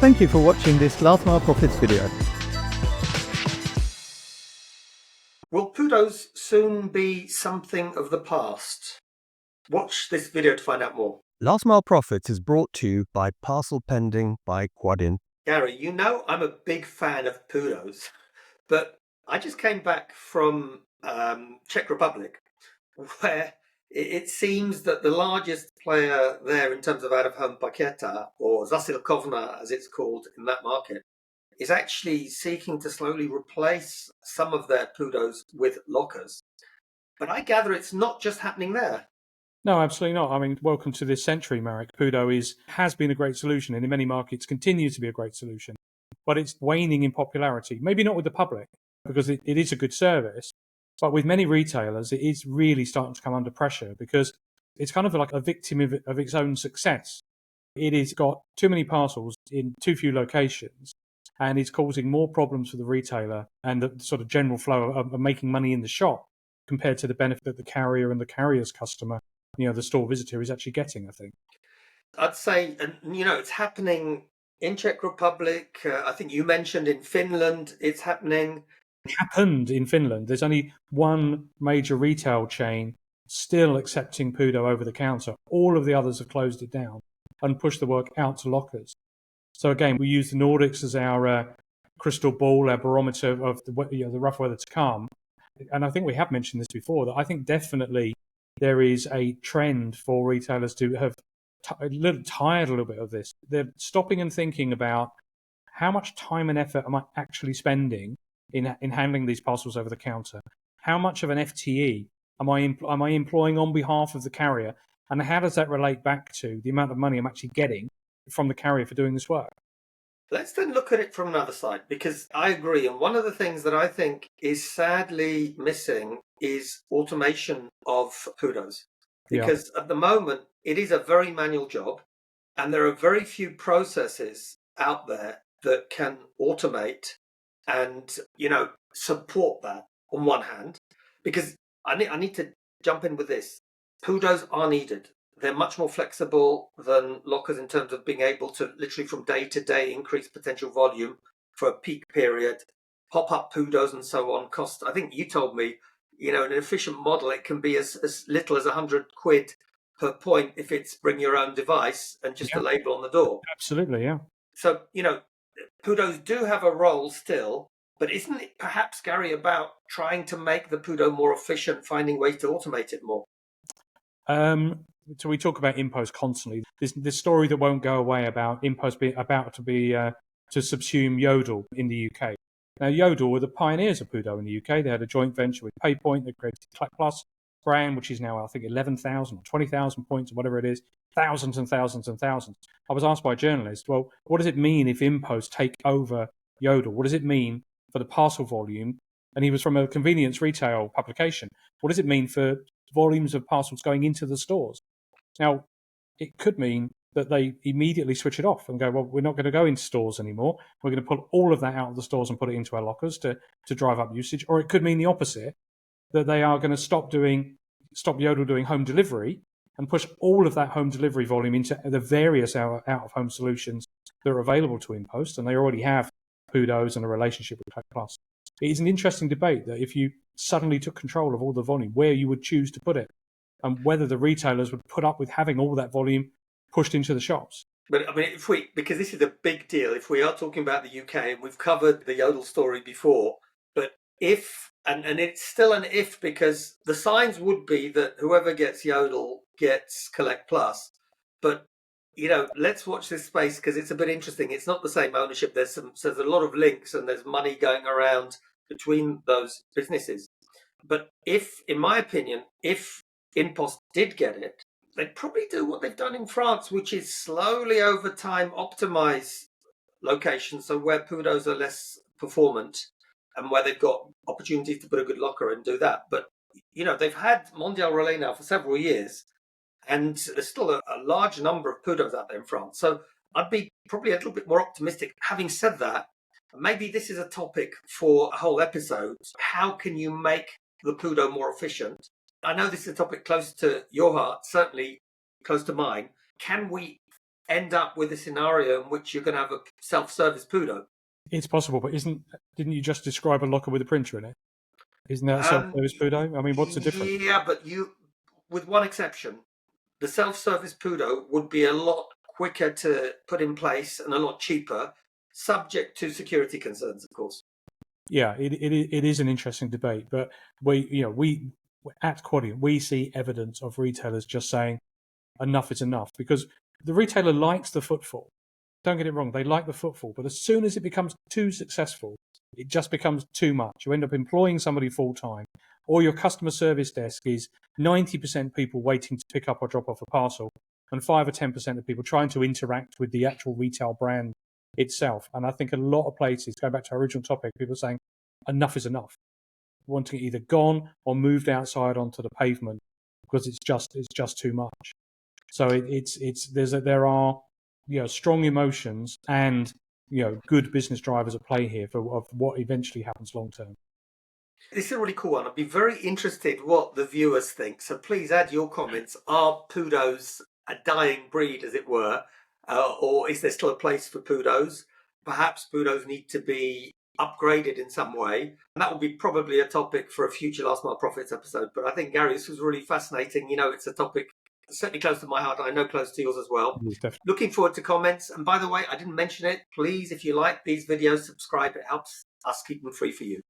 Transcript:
Thank you for watching this Last Mile Profits video. Will PUDOs soon be something of the past? Watch this video to find out more. Last Mile Profits is brought to you by Parcel Pending by Quadient. Gary, you know I'm a big fan of PUDOs, but I just came back from Czech Republic, where it seems that the largest player there in terms of out-of-home paketa, or zasilkovna as it's called in that market, is actually seeking to slowly replace some of their PUDOs with lockers. But I gather it's not just happening there. No, absolutely not. I mean, welcome to this century, Marek. PUDO has been a great solution, and in many markets continues to be a great solution. But it's waning in popularity. Maybe not with the public, because it is a good service. But with many retailers, it is really starting to come under pressure because it's kind of like a victim of its own success. It has got too many parcels in too few locations, and it's causing more problems for the retailer and the sort of general flow of making money in the shop compared to the benefit that the carrier and the carrier's customer, the store visitor, is actually getting, I think. I'd say, and it's happening in Czech Republic. I think you mentioned in Finland it's happening. It happened in Finland. There's only one major retail chain still accepting PUDO over the counter. All of the others have closed it down and pushed the work out to lockers. So again, we use the Nordics as our crystal ball, our barometer of the rough weather to come. And I think we have mentioned this before, that I think definitely there is a trend for retailers to have tired a little bit of this. They're stopping and thinking about how much time and effort am I actually spending in handling these parcels over the counter? How much of an FTE am I employing on behalf of the carrier? And how does that relate back to the amount of money I'm actually getting from the carrier for doing this work? Let's then look at it from another side, because I agree. And one of the things that I think is sadly missing is automation of PUDOs. Because at the moment, it is a very manual job, and there are very few processes out there that can automate and, support that on one hand. Because I need to jump in with this. PUDOs are needed. They're much more flexible than lockers in terms of being able to literally from day to day increase potential volume for a peak period. Pop-up PUDOs and so on cost, I think you told me, in an efficient model, it can be as little as 100 quid per point if it's bring your own device and just a label on the door. Absolutely, yeah. So, PUDOs do have a role still, but isn't it perhaps, Gary, about trying to make the PUDO more efficient, finding ways to automate it more? So we talk about InPost constantly. This story that won't go away about InPost being about to subsume Yodel in the UK. Now, Yodel were the pioneers of PUDO in the UK. They had a joint venture with PayPoint. They created the Collect Plus brand, which is now, I think, 11,000 or 20,000 points, or whatever it is, thousands and thousands and thousands. I was asked by a journalist, well, what does it mean if InPost take over Yodel? What does it mean for the parcel volume? And he was from a convenience retail publication. What does it mean for volumes of parcels going into the stores? Now, it could mean that they immediately switch it off and go, well, we're not going to go into stores anymore. We're going to pull all of that out of the stores and put it into our lockers to drive up usage. Or it could mean the opposite, that they are going to stop Yodel doing home delivery and push all of that home delivery volume into the various out-of-home solutions that are available to InPost. And they already have PUDOs and a relationship with Collect Plus. It is an interesting debate that if you suddenly took control of all the volume, where you would choose to put it, and whether the retailers would put up with having all that volume pushed into the shops. But I mean, because this is a big deal, if we are talking about the UK, and we've covered the Yodel story before, but if, and it's still an if, because the signs would be that whoever gets Yodel gets Collect Plus. But, let's watch this space because it's a bit interesting. It's not the same ownership. There's a lot of links and there's money going around between those businesses. But in my opinion, if InPost did get it, they'd probably do what they've done in France, which is slowly over time optimize locations, so where PUDOs are less performant and where they've got opportunities to put a good locker and do that. But, they've had Mondial Relay now for several years, and there's still a large number of PUDOs out there in France. So I'd be probably a little bit more optimistic. Having said that, maybe this is a topic for a whole episode. How can you make the PUDO more efficient? I know this is a topic close to your heart, certainly close to mine. Can we end up with a scenario in which you're going to have a self-service PUDO. It's possible, but didn't you just describe a locker with a printer in it? Isn't that a self-service PUDO? I mean, what's the difference? Yeah, but with one exception, the self-service PUDO would be a lot quicker to put in place and a lot cheaper, subject to security concerns, of course. Yeah, it is an interesting debate, but we at Quadient we see evidence of retailers just saying enough is enough, because the retailer likes the footfall. Don't get it wrong, they like the footfall, but as soon as it becomes too successful, it just becomes too much. You end up employing somebody full time, or your customer service desk is 90% people waiting to pick up or drop off a parcel, and 5 or 10% of people trying to interact with the actual retail brand itself. And I think a lot of places, going back to our original topic, people are saying enough is enough, wanting it either gone or moved outside onto the pavement because it's just too much. So there are strong emotions and good business drivers at play here of what eventually happens long term. This is a really cool one. I'd be very interested what the viewers think. So please add your comments. Are PUDOs a dying breed, as it were? Or is there still a place for PUDOs? Perhaps PUDOs need to be upgraded in some way. And that will be probably a topic for a future Last Mile Profits episode. But I think, Gary, this was really fascinating. It's a topic certainly close to my heart. I know close to yours as well. Definitely. Looking forward to comments. And by the way, I didn't mention it. Please, if you like these videos, subscribe. It helps us keep them free for you.